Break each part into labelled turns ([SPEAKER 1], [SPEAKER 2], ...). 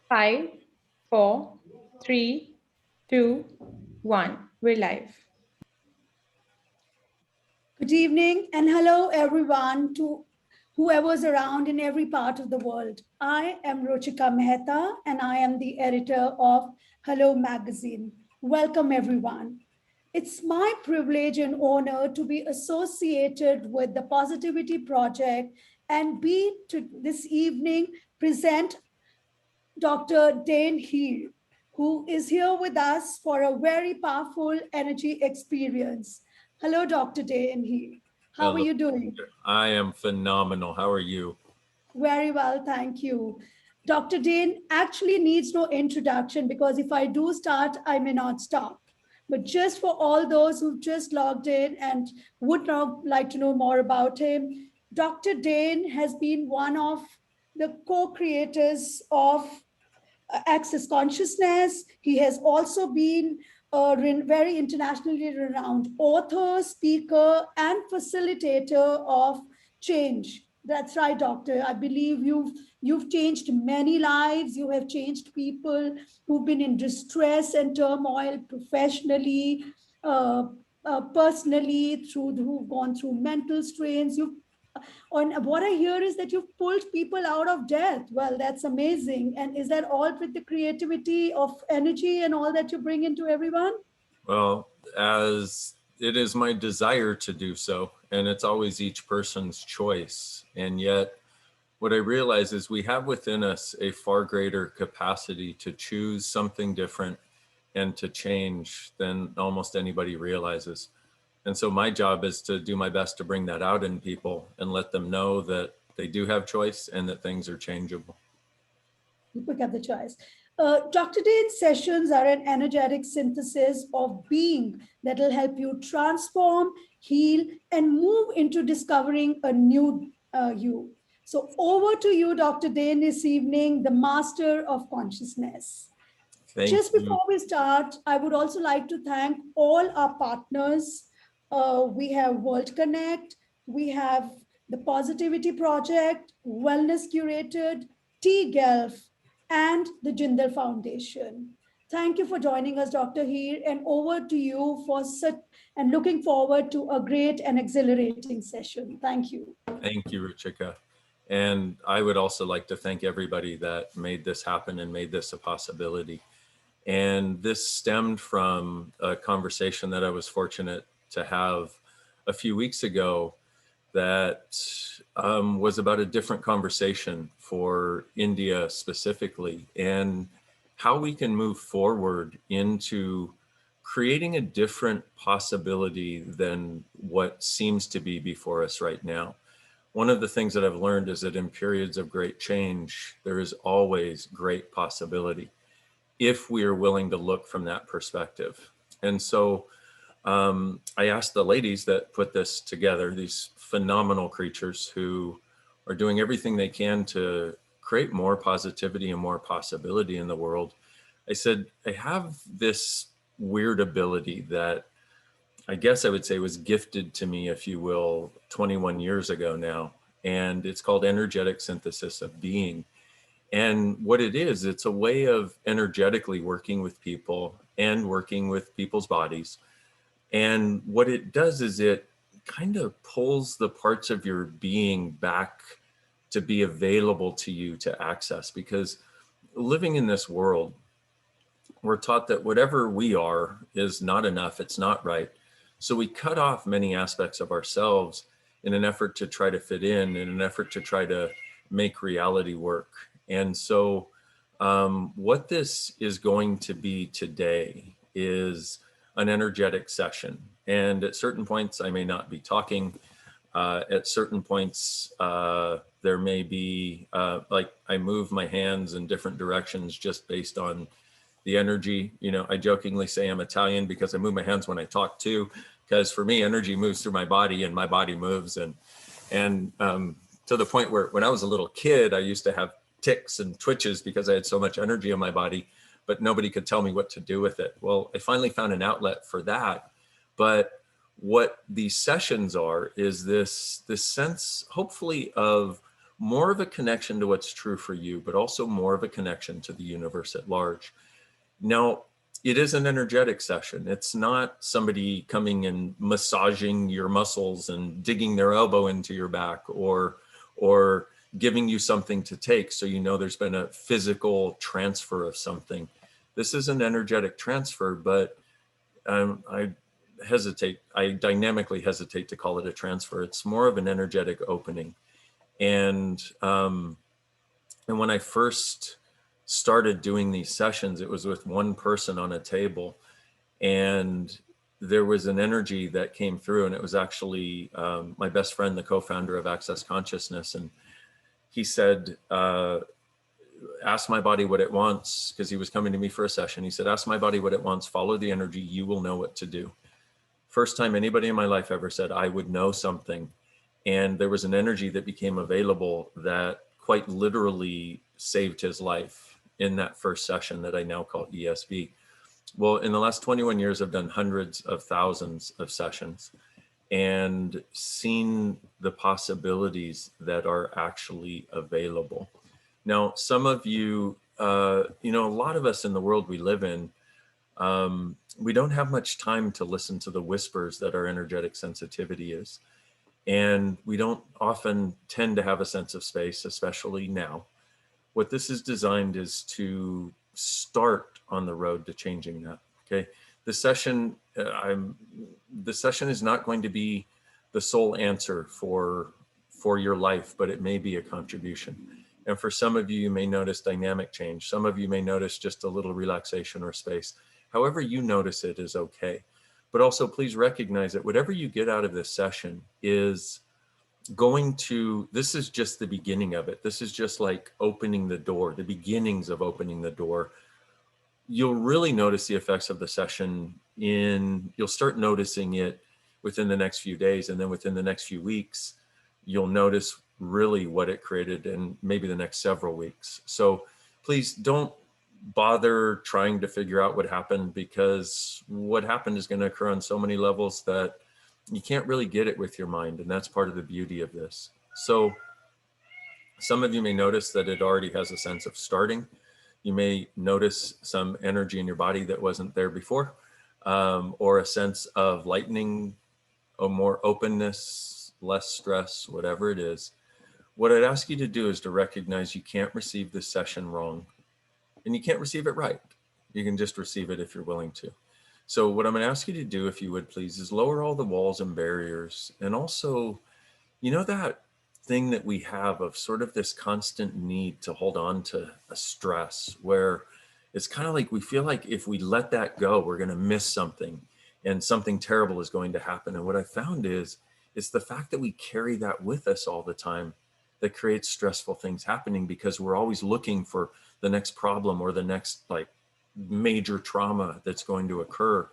[SPEAKER 1] Five, four, three, two, one. We're live.
[SPEAKER 2] Good evening and hello everyone to whoever's around in every part of the world. I am Rochika Mehta and I am the editor of Hello Magazine. Welcome everyone. It's my privilege and honor to be associated with the Positivity Project and be to this evening present Dr. Dain Heer, who is here with us for a very powerful energy experience. Hello, Dr. Dain Heer. How are
[SPEAKER 3] Hello.
[SPEAKER 2] you doing?
[SPEAKER 3] I am phenomenal. How are you?
[SPEAKER 2] Very well, thank you. Dr. Dain actually needs no introduction because if I do start, I may not stop. But just for all those who've just logged in and would now like to know more about him, Dr. Dain has been one of the co-creators of Access Consciousness. He has also been a very internationally renowned author, speaker, and facilitator of change. That's right, doctor. I believe you've changed many lives. You have changed people who've been in distress and turmoil professionally, uh, personally, through who've gone through mental strains. You've on what I hear is that you've pulled people out of death. Well, that's amazing. And is that all with the creativity of energy and all that you bring into everyone?
[SPEAKER 3] Well, as it is my desire to do so, and it's always each person's choice. And yet, what I realize is we have within us a far greater capacity to choose something different and to change than almost anybody realizes. And so my job is to do my best to bring that out in people and let them know that they do have choice and that things are changeable.
[SPEAKER 2] You pick up the choice. Dr. Dane's sessions are an energetic synthesis of being that will help you transform, heal, and move into discovering a new you. So over to you, Dr. Dane, this evening, the master of consciousness.
[SPEAKER 3] Thank
[SPEAKER 2] Just
[SPEAKER 3] you.
[SPEAKER 2] before we start, I would also like to thank all our partners. We have World Connect, we have the Positivity Project, Wellness Curated, T Gelf, and the Jindal Foundation. Thank you for joining us, Dr. Heer, and over to you for such and looking forward to a great and exhilarating session. Thank you.
[SPEAKER 3] Thank you, Ruchika. And I would also like to thank everybody that made this happen and made this a possibility. And this stemmed from a conversation that I was fortunate to have a few weeks ago that was about a different conversation for India specifically, and how we can move forward into creating a different possibility than what seems to be before us right now. One of the things that I've learned is that in periods of great change, there is always great possibility if we are willing to look from that perspective. And so I asked the ladies that put this together, these phenomenal creatures who are doing everything they can to create more positivity and more possibility in the world. I said, I have this weird ability that I guess I would say was gifted to me, if you will, 21 years ago now. And it's called energetic synthesis of being. And what it is, it's a way of energetically working with people and working with people's bodies. And what it does is it kind of pulls the parts of your being back to be available to you to access. Because living in this world, we're taught that whatever we are is not enough, it's not right. So we cut off many aspects of ourselves in an effort to try to fit in an effort to try to make reality work. And so what this is going to be today is an energetic session. And at certain points, I may not be talking. At certain points, there may be, like I move my hands in different directions just based on the energy. You know, I jokingly say I'm Italian because I move my hands when I talk too, because for me, energy moves through my body and my body moves. And to the point where when I was a little kid, I used to have tics and twitches because I had so much energy in my body, but nobody could tell me what to do with it. Well, I finally found an outlet for that. But what these sessions are is this sense, hopefully, of more of a connection to what's true for you, but also more of a connection to the universe at large. Now, it is an energetic session. It's not somebody coming and massaging your muscles and digging their elbow into your back, or giving you something to take so you know there's been a physical transfer of something. This is an energetic transfer, but I dynamically hesitate to call it a transfer. It's more of an energetic opening. And when I first started doing these sessions, it was with one person on a table, and there was an energy that came through, and it was actually my best friend, the co-founder of Access Consciousness. And he said, ask my body what it wants, because he was coming to me for a session. He said, ask my body what it wants, follow the energy, you will know what to do. First time anybody in my life ever said I would know something. And there was an energy that became available that quite literally saved his life in that first session that I now call ESB. Well, in the last 21 years, I've done hundreds of thousands of sessions and seen the possibilities that are actually available. Now, some of you, a lot of us in the world we live in, we don't have much time to listen to the whispers that our energetic sensitivity is. And we don't often tend to have a sense of space, especially now. What this is designed is to start on the road to changing that. Okay, the session is not going to be the sole answer for your life, but it may be a contribution. And for some of you, you may notice dynamic change. Some of you may notice just a little relaxation or space. However you notice it is okay. But also please recognize that whatever you get out of this session is this is just the beginning of it. This is just like opening the door, the beginnings of opening the door. You'll really notice the effects of the session you'll start noticing it within the next few days. And then within the next few weeks, you'll notice really what it created in maybe the next several weeks. So please don't bother trying to figure out what happened, because what happened is going to occur on so many levels that you can't really get it with your mind. And that's part of the beauty of this. So some of you may notice that it already has a sense of starting. You may notice some energy in your body that wasn't there before, or a sense of lightening, or more openness, less stress, whatever it is. What I'd ask you to do is to recognize you can't receive this session wrong, and you can't receive it right. You can just receive it if you're willing to. So what I'm going to ask you to do, if you would please, is lower all the walls and barriers. And also, that thing that we have of sort of this constant need to hold on to a stress, where it's kind of like we feel like if we let that go, we're going to miss something and something terrible is going to happen. And what I found is it's the fact that we carry that with us all the time that creates stressful things happening, because we're always looking for the next problem or the next major trauma that's going to occur.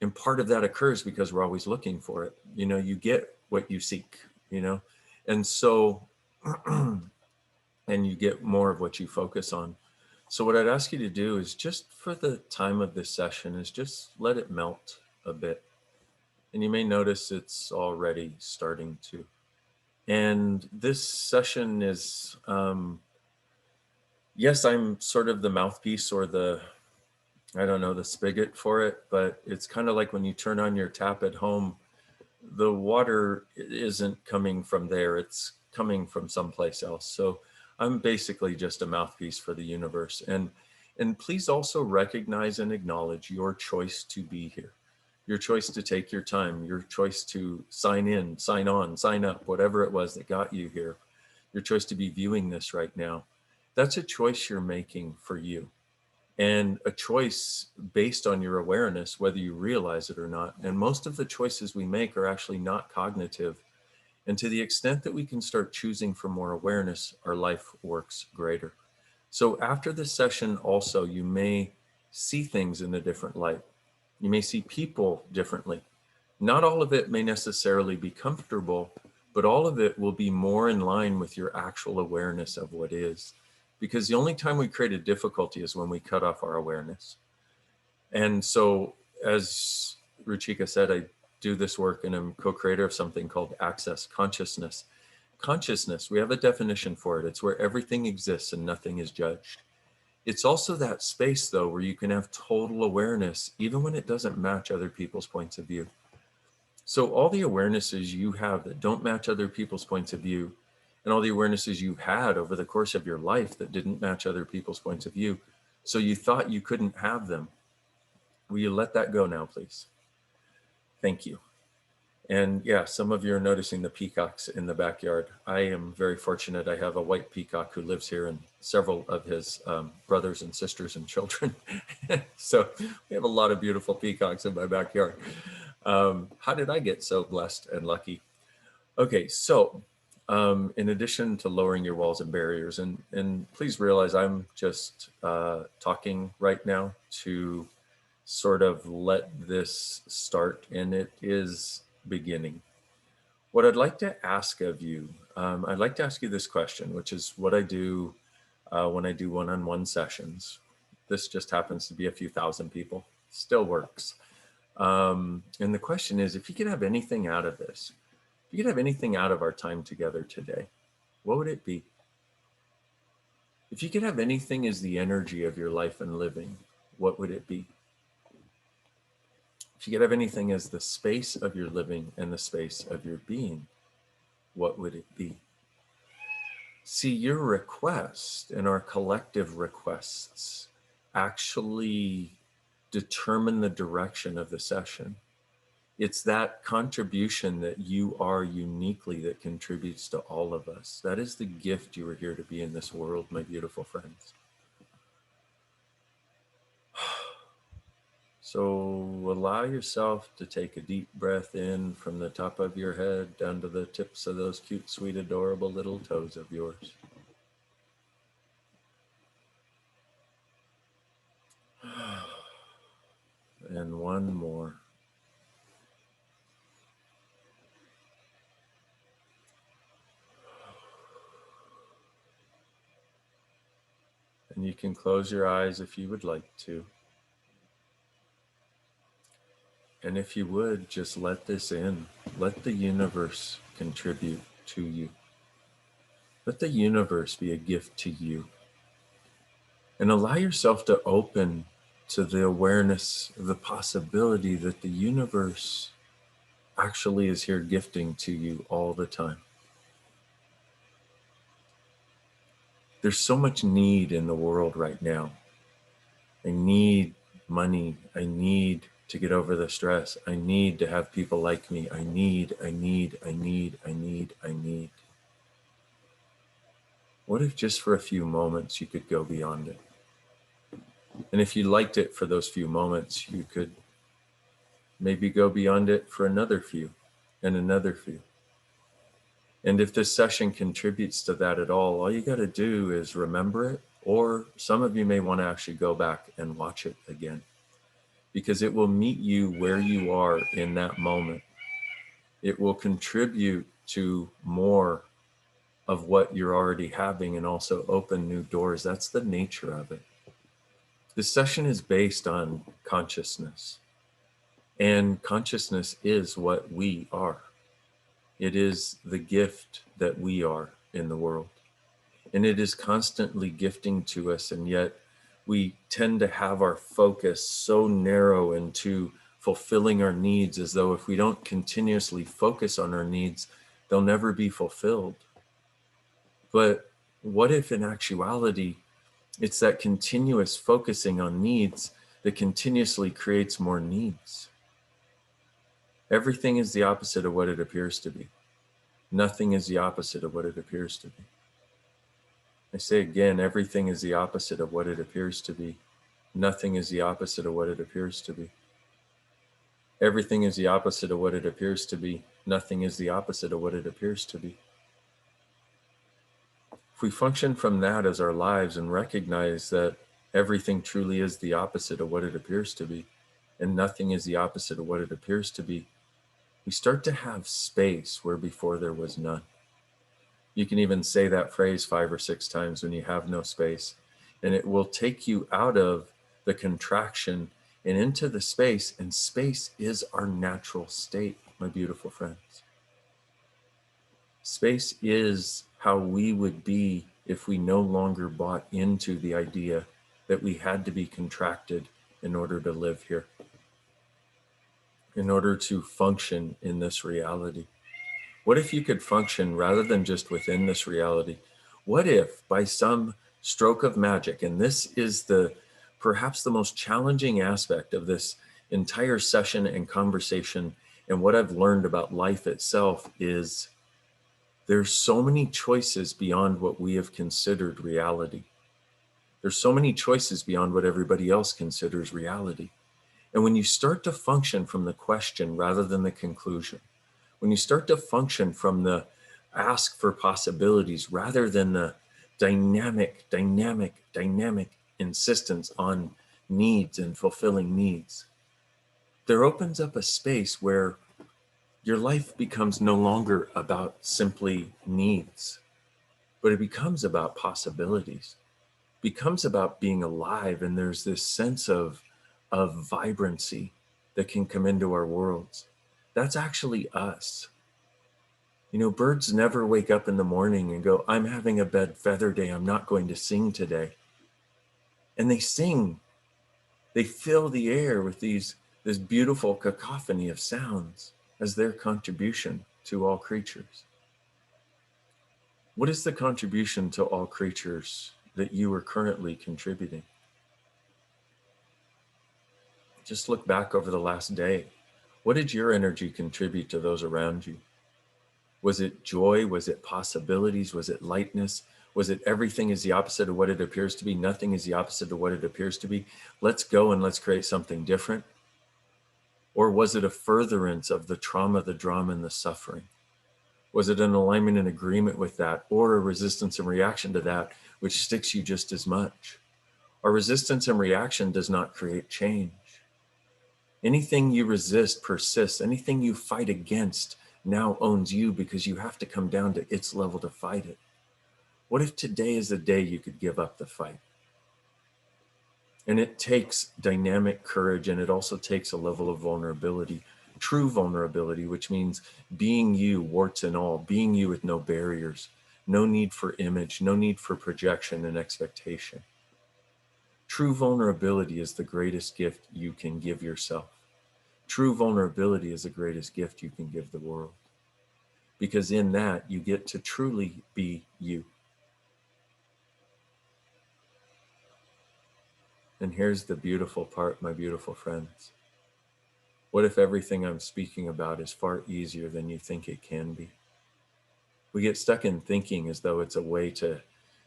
[SPEAKER 3] And part of that occurs because we're always looking for it. You get what you seek, and so, and you get more of what you focus on. So what I'd ask you to do is, just for the time of this session, is just let it melt a bit. And you may notice it's already starting to. And this session is, yes, I'm sort of the mouthpiece or the spigot for it, but it's kind of like when you turn on your tap at home, the water isn't coming from there, it's coming from someplace else. So I'm basically just a mouthpiece for the universe. And please also recognize and acknowledge your choice to be here, your choice to take your time, your choice to sign in, sign on, sign up, whatever it was that got you here, your choice to be viewing this right now. That's a choice you're making for you. And a choice based on your awareness, whether you realize it or not. And most of the choices we make are actually not cognitive. And to the extent that we can start choosing for more awareness, our life works greater. So after this session also, you may see things in a different light. You may see people differently. Not all of it may necessarily be comfortable, but all of it will be more in line with your actual awareness of what is. Because the only time we create a difficulty is when we cut off our awareness. And so, as Ruchika said, I do this work and I'm co-creator of something called Access Consciousness. Consciousness, we have a definition for it. It's where everything exists and nothing is judged. It's also that space, though, where you can have total awareness, even when it doesn't match other people's points of view. So all the awarenesses you have that don't match other people's points of view, and all the awarenesses you've had over the course of your life that didn't match other people's points of view, so you thought you couldn't have them, will you let that go now, please? Thank you. And yeah, some of you are noticing the peacocks in the backyard. I am very fortunate. I have a white peacock who lives here and several of his brothers and sisters and children. So we have a lot of beautiful peacocks in my backyard. How did I get so blessed and lucky? Okay, so in addition to lowering your walls and barriers, and please realize I'm just talking right now to sort of let this start, and it is beginning. What I'd like to ask of you, I'd like to ask you this question, which is what I do when I do one-on-one sessions. This just happens to be a few thousand people, still works. And the question is, if you could have anything out of this, if you could have anything out of our time together today, what would it be? If you could have anything as the energy of your life and living, what would it be? If you could have anything as the space of your living and the space of your being, what would it be? See, your request and our collective requests actually determine the direction of the session. It's that contribution that you are uniquely that contributes to all of us. That is the gift you are here to be in this world, my beautiful friends. So allow yourself to take a deep breath in from the top of your head down to the tips of those cute, sweet, adorable little toes of yours. And one more. And you can close your eyes if you would like to. And if you would, just let this in. Let the universe contribute to you. Let the universe be a gift to you. And allow yourself to open to the awareness of the possibility that the universe actually is here gifting to you all the time. There's so much need in the world right now. I need money. I need to get over the stress. I need to have people like me. I need. What if just for a few moments you could go beyond it? And if you liked it for those few moments, you could maybe go beyond it for another few and another few. And if this session contributes to that at all you got to do is remember it, or some of you may want to actually go back and watch it again, because it will meet you where you are in that moment. It will contribute to more of what you're already having and also open new doors. That's the nature of it. This session is based on consciousness, and consciousness is what we are. It is the gift that we are in the world, and it is constantly gifting to us, and yet we tend to have our focus so narrow into fulfilling our needs, as though if we don't continuously focus on our needs, they'll never be fulfilled. But what if in actuality, it's that continuous focusing on needs that continuously creates more needs? Everything is the opposite of what it appears to be. Nothing is the opposite of what it appears to be. I say again, everything is the opposite of what it appears to be. Nothing is the opposite of what it appears to be. Everything is the opposite of what it appears to be. Nothing is the opposite of what it appears to be. If we function from that as our lives and recognize that everything truly is the opposite of what it appears to be, and nothing is the opposite of what it appears to be, we start to have space where before there was none. You can even say that phrase 5 or 6 times when you have no space, and it will take you out of the contraction and into the space, and space is our natural state, my beautiful friends. Space is how we would be if we no longer bought into the idea that we had to be contracted in order to live here, in order to function in this reality. What if you could function rather than just within this reality? What if by some stroke of magic, and this is the perhaps the most challenging aspect of this entire session and conversation, and what I've learned about life itself is there's so many choices beyond what we have considered reality. There's so many choices beyond what everybody else considers reality. And when you start to function from the question rather than the conclusion, when you start to function from the ask for possibilities rather than the dynamic insistence on needs and fulfilling needs, there opens up a space where your life becomes no longer about simply needs, but it becomes about possibilities, becomes about being alive. And there's this sense of vibrancy that can come into our worlds. That's actually us. You know, birds never wake up in the morning and go, I'm having a bad feather day, I'm not going to sing today. And they sing. They fill the air with this beautiful cacophony of sounds as their contribution to all creatures. What is the contribution to all creatures that you are currently contributing? Just look back over the last day. What did your energy contribute to those around you? Was it joy? Was it possibilities? Was it lightness? Was it everything is the opposite of what it appears to be? Nothing is the opposite of what it appears to be. Let's go and let's create something different. Or was it a furtherance of the trauma, the drama, and the suffering? Was it an alignment and agreement with that, or a resistance and reaction to that, which sticks you just as much? Our resistance and reaction does not create change. Anything you resist persists. Anything you fight against now owns you, because you have to come down to its level to fight it. What if today is the day you could give up the fight? And it takes dynamic courage, and it also takes a level of vulnerability, true vulnerability, which means being you, warts and all, being you with no barriers, no need for image, no need for projection and expectation. True vulnerability is the greatest gift you can give yourself. True vulnerability is the greatest gift you can give the world, because in that you get to truly be you. And here's the beautiful part, my beautiful friends. What if everything I'm speaking about is far easier than you think it can be? We get stuck in thinking as though it's a way to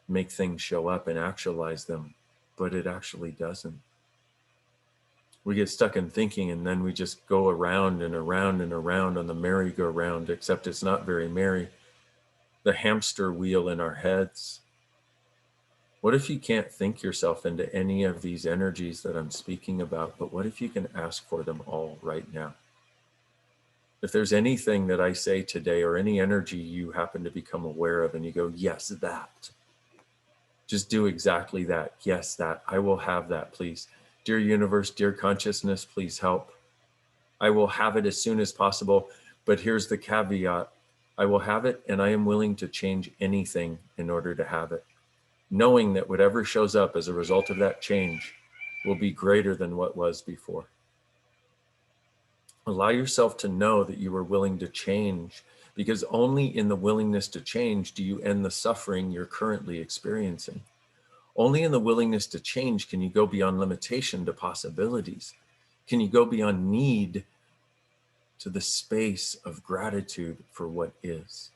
[SPEAKER 3] make things show up and actualize them, but it actually doesn't. We get stuck in thinking, and then we just go around and around and around on the merry-go-round, except it's not very merry. The hamster wheel in our heads. What if you can't think yourself into any of these energies that I'm speaking about, but what if you can ask for them all right now? If there's anything that I say today, or any energy you happen to become aware of, and you go, yes, that, just do exactly that. Yes, that. I will have that, please. Dear universe, dear consciousness, please help. I will have it as soon as possible, but here's the caveat. I will have it, and I am willing to change anything in order to have it, knowing that whatever shows up as a result of that change will be greater than what was before. Allow yourself to know that you are willing to change, because only in the willingness to change do you end the suffering you're currently experiencing. Only in the willingness to change can you go beyond limitation to possibilities. Can you go beyond need to the space of gratitude for what is?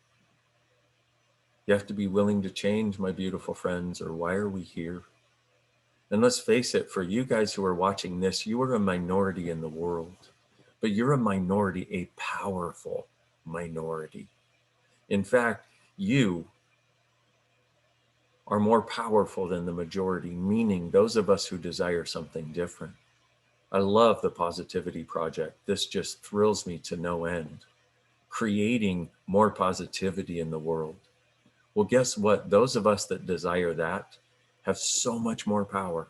[SPEAKER 3] You have to be willing to change, my beautiful friends, or why are we here? And let's face it, for you guys who are watching this, you are a minority in the world, but you're a minority, a powerful minority. In fact, you are more powerful than the majority, meaning those of us who desire something different. I love the Positivity Project. This just thrills me to no end. Creating more positivity in the world. Well, guess what? Those of us that desire that have so much more power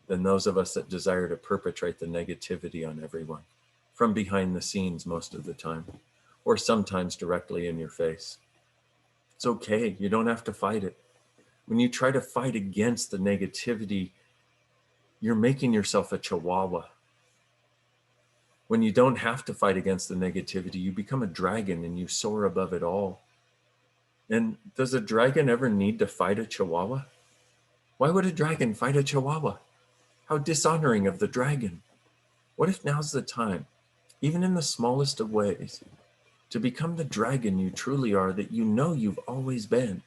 [SPEAKER 3] than those of us that desire to perpetrate the negativity on everyone, from behind the scenes most of the time, or sometimes directly in your face. It's okay. You don't have to fight it. When you try to fight against the negativity, you're making yourself a chihuahua. When you don't have to fight against the negativity, you become a dragon and you soar above it all. And does a dragon ever need to fight a chihuahua? Why would a dragon fight a chihuahua? How dishonoring of the dragon. What if now's the time, even in the smallest of ways, to become the dragon you truly are, that you know you've always been,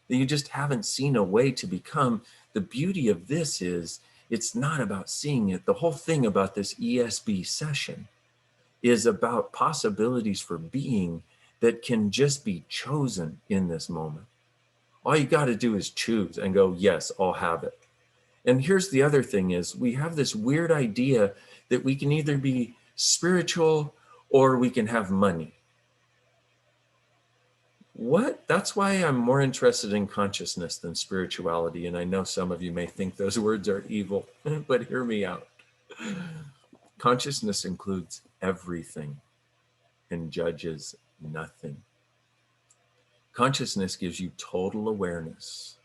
[SPEAKER 3] that you just haven't seen a way to become? The beauty of this is it's not about seeing it. The whole thing about this ESB session is about possibilities for being that can just be chosen in this moment. All you got to do is choose and go, yes, I'll have it. And here's the other thing is we have this weird idea that we can either be spiritual or we can have money. What? That's why I'm more interested in consciousness than spirituality. And I know some of you may think those words are evil, but hear me out. Consciousness includes everything and judges nothing. Consciousness gives you total awareness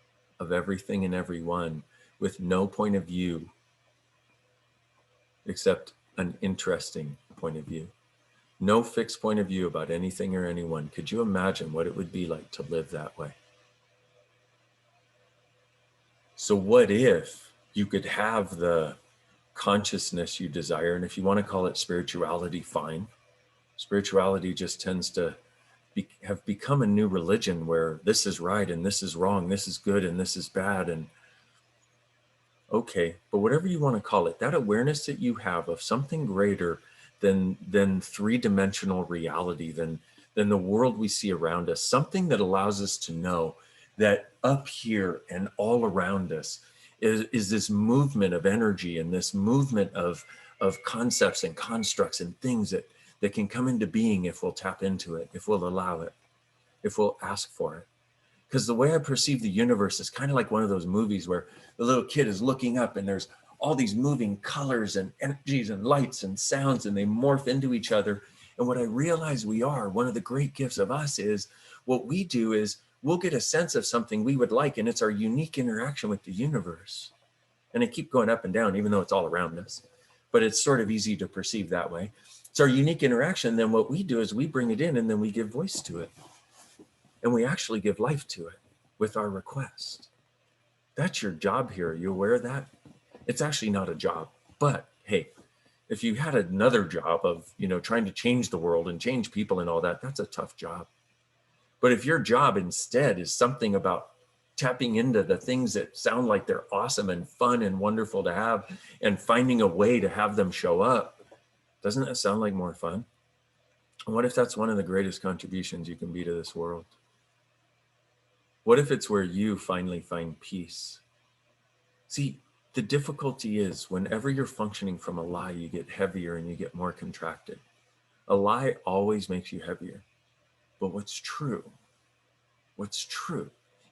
[SPEAKER 3] of everything and everyone with no point of view except an interesting point of view. No fixed point of view about anything or anyone. Could you imagine what it would be like to live that way? So what if you could have the consciousness you desire? And if you want to call it spirituality, fine. Spirituality just tends to have become a new religion where this is right and this is wrong, this is good and this is bad. And okay, but whatever you want to call it, that awareness that you have of something greater than three-dimensional reality, than the world we see around us, something that allows us to know that up here and all around us is this movement of energy and this movement of concepts and constructs and things that can come into being if we'll tap into it, if we'll allow it, if we'll ask for it. Because the way I perceive the universe is kind of like one of those movies where the little kid is looking up and there's all these moving colors and energies and lights and sounds, and they morph into each other. And what I realize we are, one of the great gifts of us is what we do is we'll get a sense of something we would like, and it's our unique interaction with the universe. And I keep going up and down, even though it's all around us, but it's sort of easy to perceive that way. It's our unique interaction. Then what we do is we bring it in and then we give voice to it. And we actually give life to it with our request. That's your job here. Are you aware of that? It's actually not a job, but hey, if you had another job of, trying to change the world and change people and all that, that's a tough job. But if your job instead is something about tapping into the things that sound like they're awesome and fun and wonderful to have and finding a way to have them show up, doesn't that sound like more fun? And what if that's one of the greatest contributions you can be to this world? What if it's where you finally find peace? See, the difficulty is whenever you're functioning from a lie, you get heavier and you get more contracted. A lie always makes you heavier. But what's true,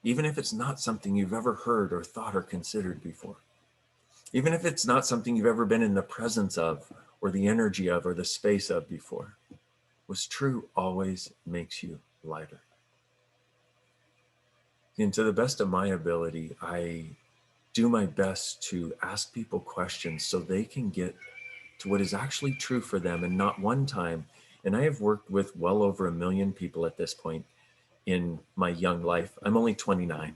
[SPEAKER 3] even if it's not something you've ever heard or thought or considered before, even if it's not something you've ever been in the presence of or the energy of or the space of before, what's true always makes you lighter. And to the best of my ability, I do my best to ask people questions so they can get to what is actually true for them, and not one time. And I have worked with well over 1 million people at this point in my young life. I'm only 29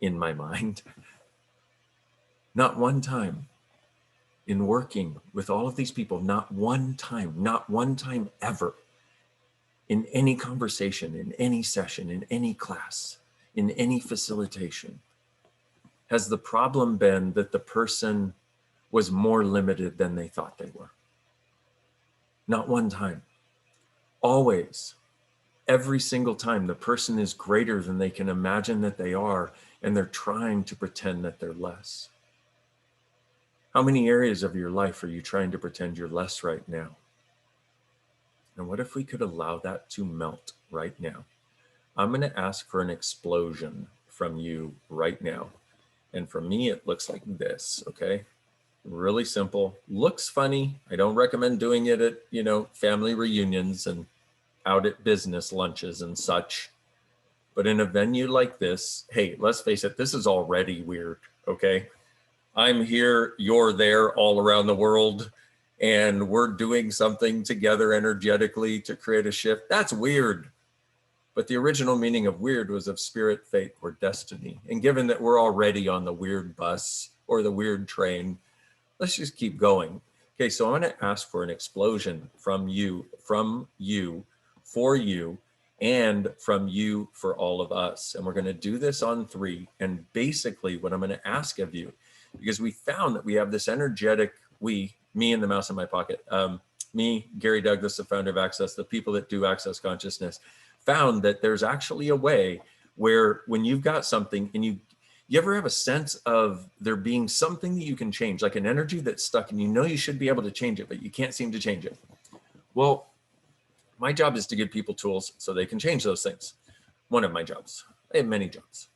[SPEAKER 3] in my mind. Not one time in working with all of these people, not one time ever, in any conversation, in any session, in any class, in any facilitation, has the problem been that the person was more limited than they thought they were. Not one time. Always, every single time, the person is greater than they can imagine that they are, and they're trying to pretend that they're less. How many areas of your life are you trying to pretend you're less right now? And what if we could allow that to melt right now? I'm going to ask for an explosion from you right now. And for me, it looks like this, okay? Really simple, looks funny. I don't recommend doing it at, family reunions and out at business lunches and such. But in a venue like this, hey, let's face it, this is already weird, okay? I'm here, you're there, all around the world, and we're doing something together energetically to create a shift. That's weird. But the original meaning of weird was of spirit, fate, or destiny. And given that we're already on the weird bus or the weird train, let's just keep going. Okay, so I'm going to ask for an explosion from you, for you, and from you for all of us. And we're going to do this on 3. And basically what I'm going to ask of you, because we found that we have this energetic, me and the mouse in my pocket, me, Gary Douglas, the founder of Access, the people that do Access Consciousness, found that there's actually a way where when you've got something and you ever have a sense of there being something that you can change, like an energy that's stuck and you know you should be able to change it, but you can't seem to change it. Well, my job is to give people tools so they can change those things. One of my jobs. I have many jobs.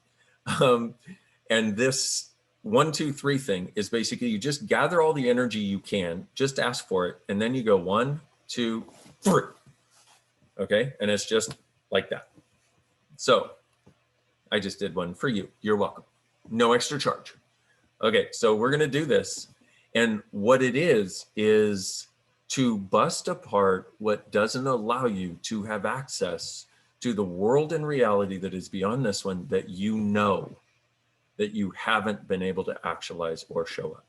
[SPEAKER 3] And this 1, 2, 3 thing is basically you just gather all the energy you can, just ask for it, and then you go 1, 2, 3. Okay, and it's just like that. So I just did one for you. You're welcome. No extra charge. Okay, so we're gonna do this. And what it is to bust apart what doesn't allow you to have access to the world and reality that is beyond this one that you know that you haven't been able to actualize or show up.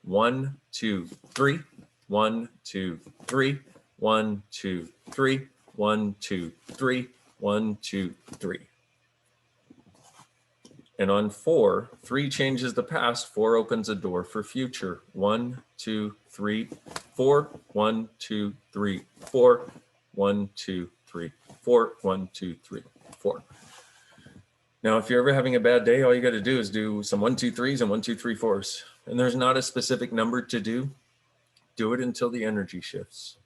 [SPEAKER 3] 1, 2, 3. 1, 2, 3. 1, 2, 3. 1, 2, 3. 1, 2, 3. And on 4, 3 changes the past, 4 opens a door for future. 1, 2, 3, 4. 1, 2, 3, 4. 1, 2, 3, 4. 1, 2, 3, 4. Now, if you're ever having a bad day, all you got to do is do some 1, 2, 3s and 1, 2, 3, 4s. And there's not a specific number to do. Do it until the energy shifts.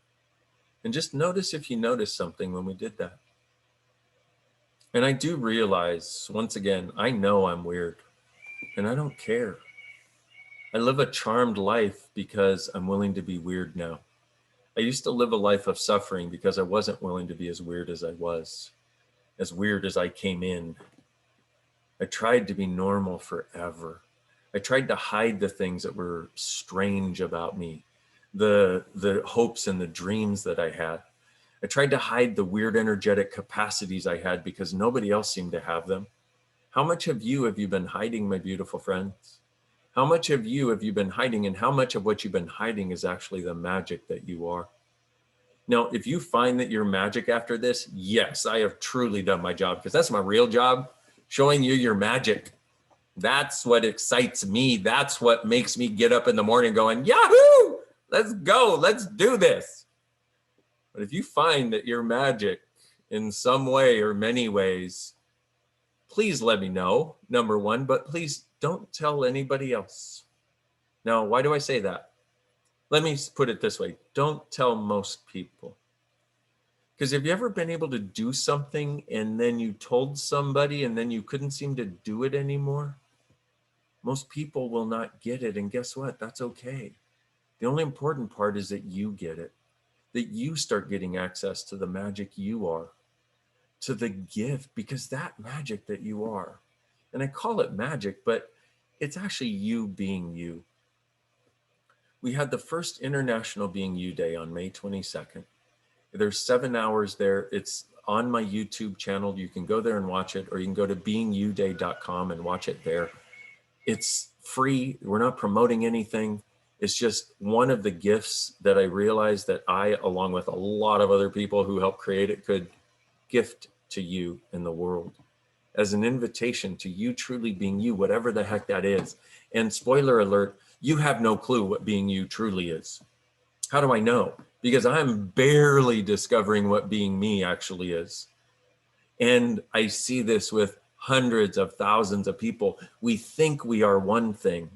[SPEAKER 3] And just notice if you notice something when we did that. And I do realize, once again, I know I'm weird and I don't care. I live a charmed life because I'm willing to be weird now. I used to live a life of suffering because I wasn't willing to be as weird as I was, as weird as I came in. I tried to be normal forever. I tried to hide the things that were strange about me, the hopes and the dreams that I had. I tried to hide the weird energetic capacities I had because nobody else seemed to have them. How much of you have you been hiding, my beautiful friends? How much of you have you been hiding, and how much of what you've been hiding is actually the magic that you are? Now, if you find that you're magic after this, yes, I have truly done my job, because that's my real job, showing you your magic. That's what excites me. That's what makes me get up in the morning going, Yahoo! Let's go, let's do this. But if you find that you're magic in some way or many ways, please let me know, number 1, but please don't tell anybody else. Now, why do I say that? Let me put it this way. Don't tell most people. Because have you ever been able to do something and then you told somebody and then you couldn't seem to do it anymore? Most people will not get it. And guess what? That's okay. The only important part is that you get it. That you start getting access to the magic you are, to the gift, because that magic that you are, and I call it magic, but it's actually you being you. We had the first International Being You Day on May 22nd. There's 7 hours there. It's on my YouTube channel. You can go there and watch it, or you can go to beingyouday.com and watch it there. It's free. We're not promoting anything. It's just one of the gifts that I realized that I, along with a lot of other people who helped create it, could gift to you in the world as an invitation to you truly being you, whatever the heck that is. And spoiler alert, you have no clue what being you truly is. How do I know? Because I'm barely discovering what being me actually is. And I see this with hundreds of thousands of people. We think we are one thing.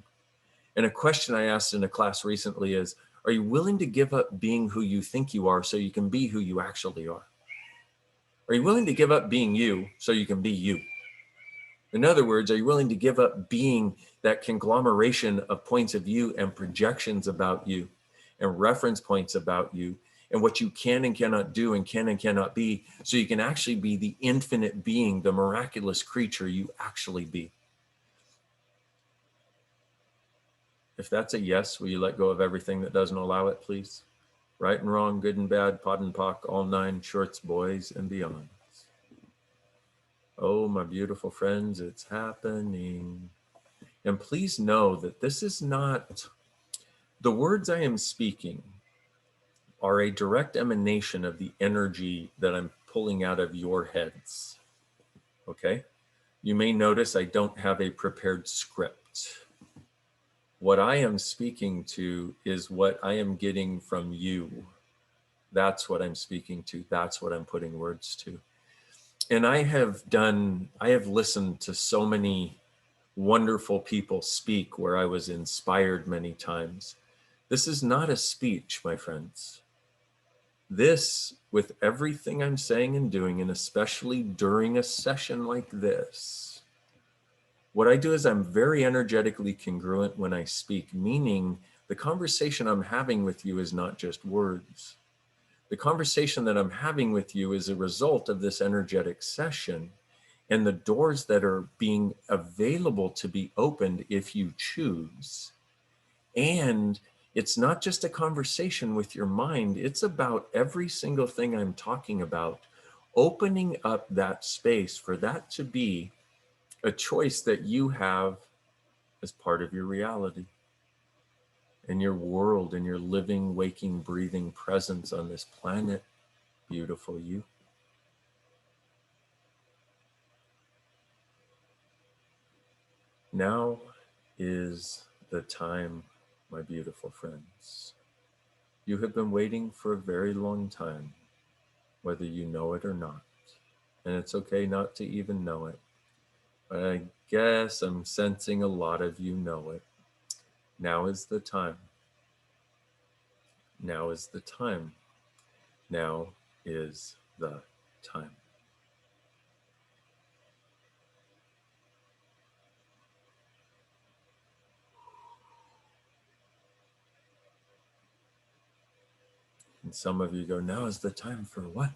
[SPEAKER 3] And a question I asked in a class recently is, are you willing to give up being who you think you are so you can be who you actually are? Are you willing to give up being you so you can be you? In other words, are you willing to give up being that conglomeration of points of view and projections about you and reference points about you and what you can and cannot do and can and cannot be, so you can actually be the infinite being, the miraculous creature you actually be. If that's a yes, will you let go of everything that doesn't allow it, please? Right and wrong, good and bad, pot and pock, all nine shorts, boys and beyond. Oh, my beautiful friends, it's happening. And please know that this is not, the words I am speaking are a direct emanation of the energy that I'm pulling out of your heads. Okay? You may notice I don't have a prepared script. What I am speaking to is what I am getting from you. That's what I'm speaking to. That's what I'm putting words to. And I have listened to so many wonderful people speak where I was inspired many times. This is not a speech, my friends. This, with everything I'm saying and doing, and especially during a session like this, what I do is I'm very energetically congruent when I speak, meaning the conversation I'm having with you is not just words. The conversation that I'm having with you is a result of this energetic session and the doors that are being available to be opened if you choose. And it's not just a conversation with your mind, it's about every single thing I'm talking about, opening up that space for that to be a choice that you have as part of your reality and your world and your living, waking, breathing presence on this planet. Beautiful you. Now is the time, my beautiful friends. You have been waiting for a very long time, whether you know it or not. And it's okay not to even know it. But I guess I'm sensing a lot of you know it. Now is the time. Now is the time. Now is the time. And some of you go, now is the time for what?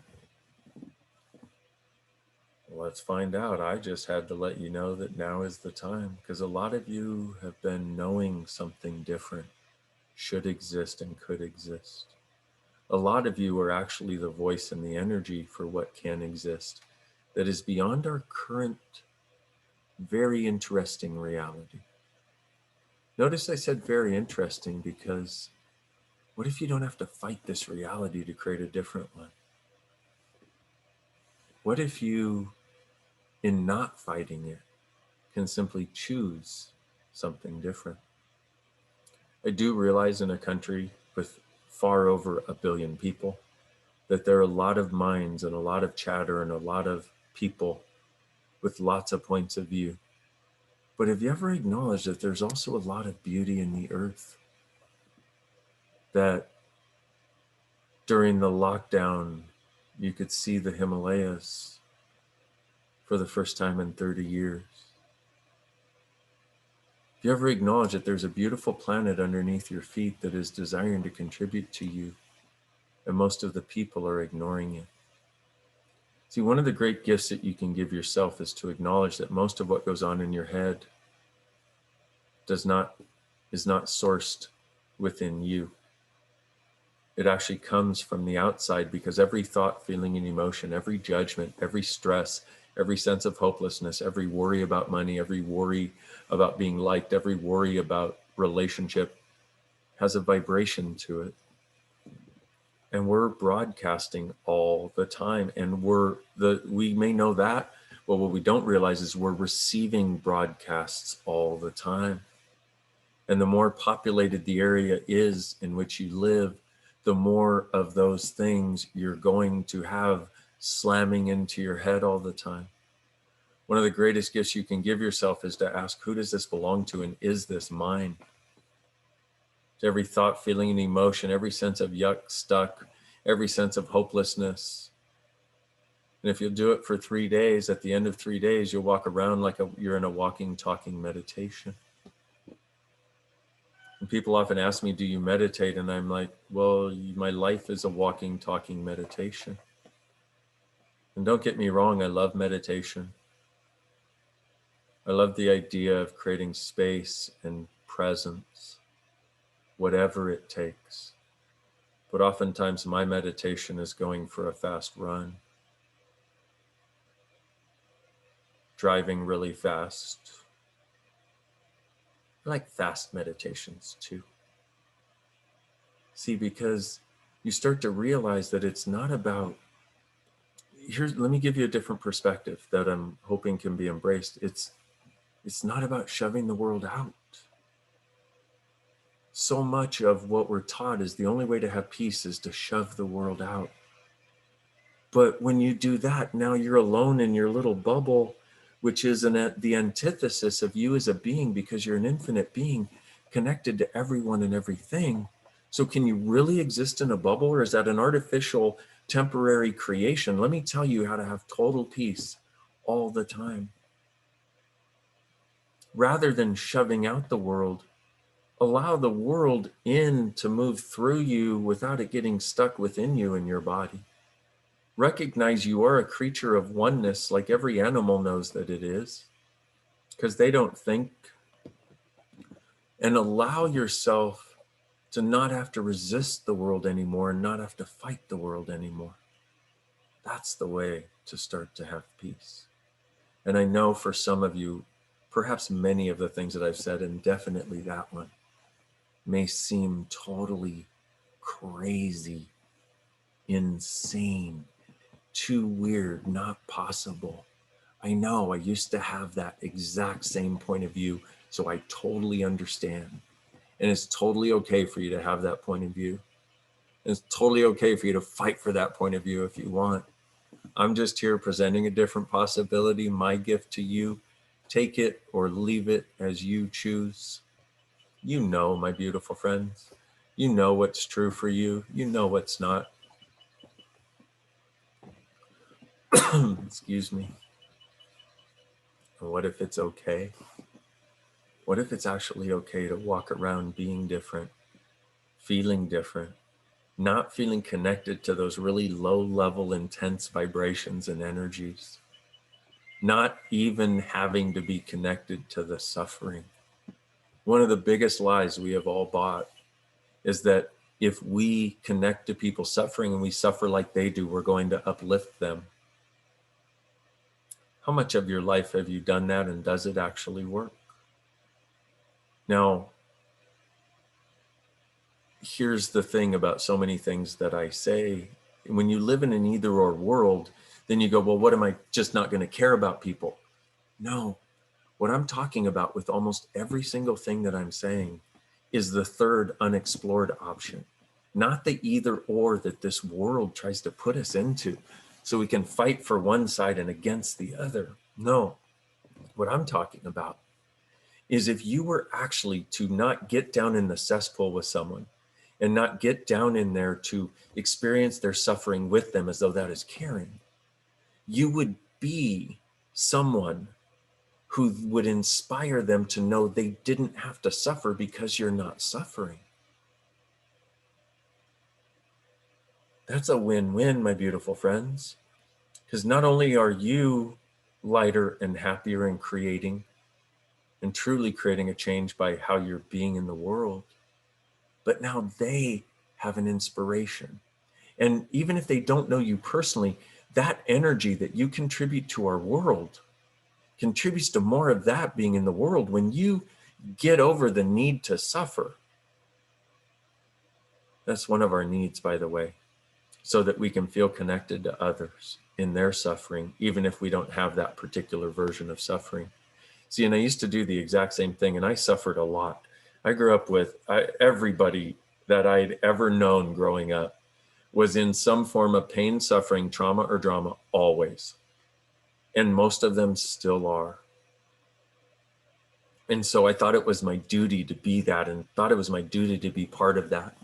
[SPEAKER 3] Well, let's find out. I just had to let you know that now is the time, because a lot of you have been knowing something different should exist and could exist. A lot of you are actually the voice and the energy for what can exist that is beyond our current, very interesting reality. Notice I said very interesting, because what if you don't have to fight this reality to create a different one? What if you, in not fighting it, can simply choose something different? I do realize in a country with far over 1 billion people that there are a lot of minds and a lot of chatter and a lot of people with lots of points of view. But have you ever acknowledged that there's also a lot of beauty in the earth? That during the lockdown, you could see the Himalayas for the first time in 30 years. Have you ever acknowledged that there's a beautiful planet underneath your feet that is desiring to contribute to you, and most of the people are ignoring it? See, one of the great gifts that you can give yourself is to acknowledge that most of what goes on in your head is not sourced within you. It actually comes from the outside, because every thought, feeling, and emotion, every judgment, every stress, every sense of hopelessness, every worry about money, every worry about being liked, every worry about relationship has a vibration to it. And we're broadcasting all the time. And we may know that, but what we don't realize is we're receiving broadcasts all the time. And the more populated the area is in which you live, the more of those things you're going to have slamming into your head all the time. One of the greatest gifts you can give yourself is to ask, who does this belong to, and is this mine? To every thought, feeling, and emotion, every sense of yuck, stuck, every sense of hopelessness. And if you'll do it for 3 days, at the end of 3 days, you'll walk around like you're in a walking, talking meditation. And people often ask me, do you meditate? And I'm like, well, my life is a walking, talking meditation. And don't get me wrong, I love meditation. I love the idea of creating space and presence, whatever it takes. But oftentimes my meditation is going for a fast run, driving really fast. I like fast meditations too. See, because you start to realize that it's not about, let me give you a different perspective that I'm hoping can be embraced. It's not about shoving the world out. So much of what we're taught is the only way to have peace is to shove the world out. But when you do that, now you're alone in your little bubble, which is the antithesis of you as a being, because you're an infinite being connected to everyone and everything. So can you really exist in a bubble, or is that an artificial temporary creation? Let me tell you how to have total peace all the time. Rather than shoving out the world, allow the world in to move through you without it getting stuck within you and your body. Recognize you are a creature of oneness, like every animal knows that it is, because they don't think. And allow yourself to not have to resist the world anymore and not have to fight the world anymore. That's the way to start to have peace. And I know for some of you, perhaps many of the things that I've said, and definitely that one, may seem totally crazy, insane, too weird, not possible. I know I used to have that exact same point of view, so I totally understand. And it's totally okay for you to have that point of view. It's totally okay for you to fight for that point of view if you want. I'm just here presenting a different possibility, my gift to you. Take it or leave it as you choose. You know, my beautiful friends, you know what's true for you. You know what's not. Excuse me. And what if it's okay? What if it's actually okay to walk around being different, feeling different, not feeling connected to those really low level, intense vibrations and energies, not even having to be connected to the suffering? One of the biggest lies we have all bought is that if we connect to people suffering and we suffer like they do, we're going to uplift them. How much of your life have you done that, and does it actually work? Now, here's the thing about so many things that I say. When you live in an either or world, then you go, well, what am I just not going to care about people? No, what I'm talking about with almost every single thing that I'm saying is the third unexplored option, not the either or that this world tries to put us into so we can fight for one side and against the other. No, what I'm talking about is if you were actually to not get down in the cesspool with someone and not get down in there to experience their suffering with them as though that is caring, you would be someone who would inspire them to know they didn't have to suffer because you're not suffering. That's a win-win, my beautiful friends, because not only are you lighter and happier and creating and truly creating a change by how you're being in the world, but now they have an inspiration. And even if they don't know you personally, that energy that you contribute to our world contributes to more of that being in the world when you get over the need to suffer. That's one of our needs, by the way, so that we can feel connected to others in their suffering, even if we don't have that particular version of suffering. See, and I used to do the exact same thing, and I suffered a lot. I grew up with everybody that I'd ever known growing up was in some form of pain, suffering, trauma, or drama, always. And most of them still are. And so I thought it was my duty to be that, and thought it was my duty to be part of that.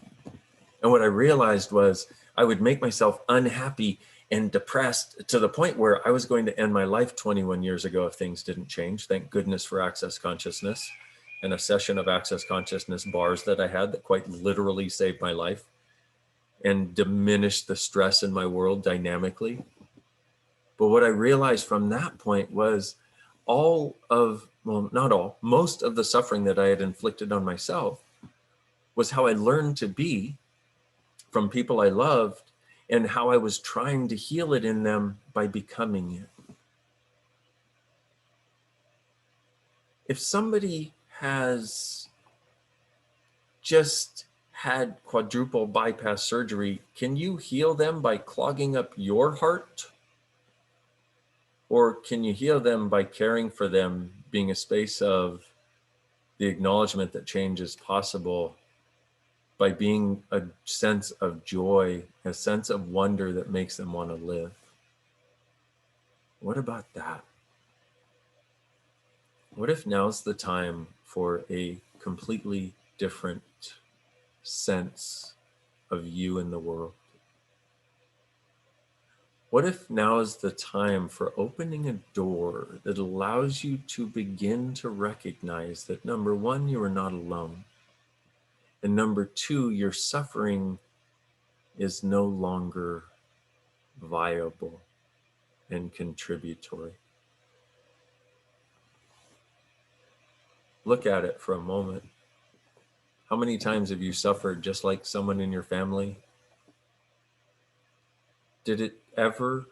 [SPEAKER 3] And what I realized was I would make myself unhappy and depressed to the point where I was going to end my life 21 years ago if things didn't change. Thank goodness for access consciousness and a session of access consciousness bars that I had that quite literally saved my life and diminished the stress in my world dynamically. But what I realized from that point was all of, well, not all, most of the suffering that I had inflicted on myself was how I learned to be from people I loved and how I was trying to heal it in them by becoming it. If somebody has just had quadruple bypass surgery, can you heal them by clogging up your heart? Or can you heal them by caring for them, being a space of the acknowledgement that change is possible, by being a sense of joy, a sense of wonder that makes them want to live? What about that? What if now's the time for a completely different sense of you in the world? What if now is the time for opening a door that allows you to begin to recognize that, number one, you are not alone. And number two, your suffering is no longer viable and contributory. Look at it for a moment. How many times have you suffered just like someone in your family? Did it ever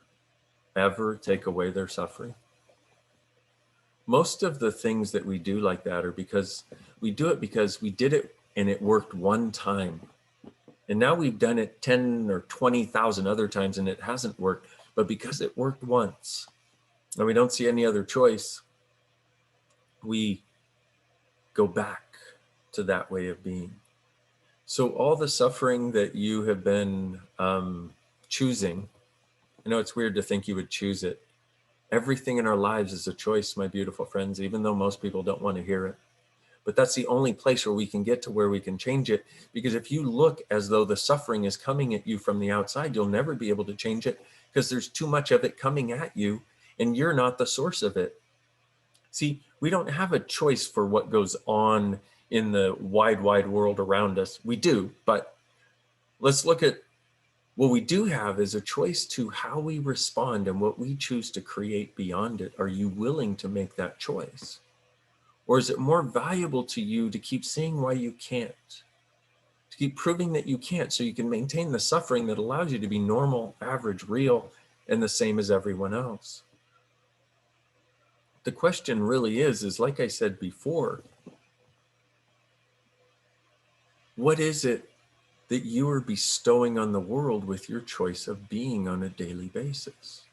[SPEAKER 3] take away their suffering? Most of the things that we do like that are because we do it because we did it and it worked one time. And now we've done it 10 or 20,000 other times and it hasn't worked. But because it worked once and we don't see any other choice, we go back to that way of being. So all the suffering that you have been choosing, I know it's weird to think you would choose it. Everything in our lives is a choice, my beautiful friends, even though most people don't want to hear it. But that's the only place where we can get to where we can change it. Because if you look as though the suffering is coming at you from the outside, you'll never be able to change it because there's too much of it coming at you and you're not the source of it. See, we don't have a choice for what goes on in the wide world around us. We do, but let's look at what we do have is a choice to how we respond and what we choose to create beyond it. Are you willing to make that choice? Or is it more valuable to you to keep seeing why you can't? To keep proving that you can't so you can maintain the suffering that allows you to be normal, average, real, and the same as everyone else? The question really is like I said before, what is it that you are bestowing on the world with your choice of being on a daily basis?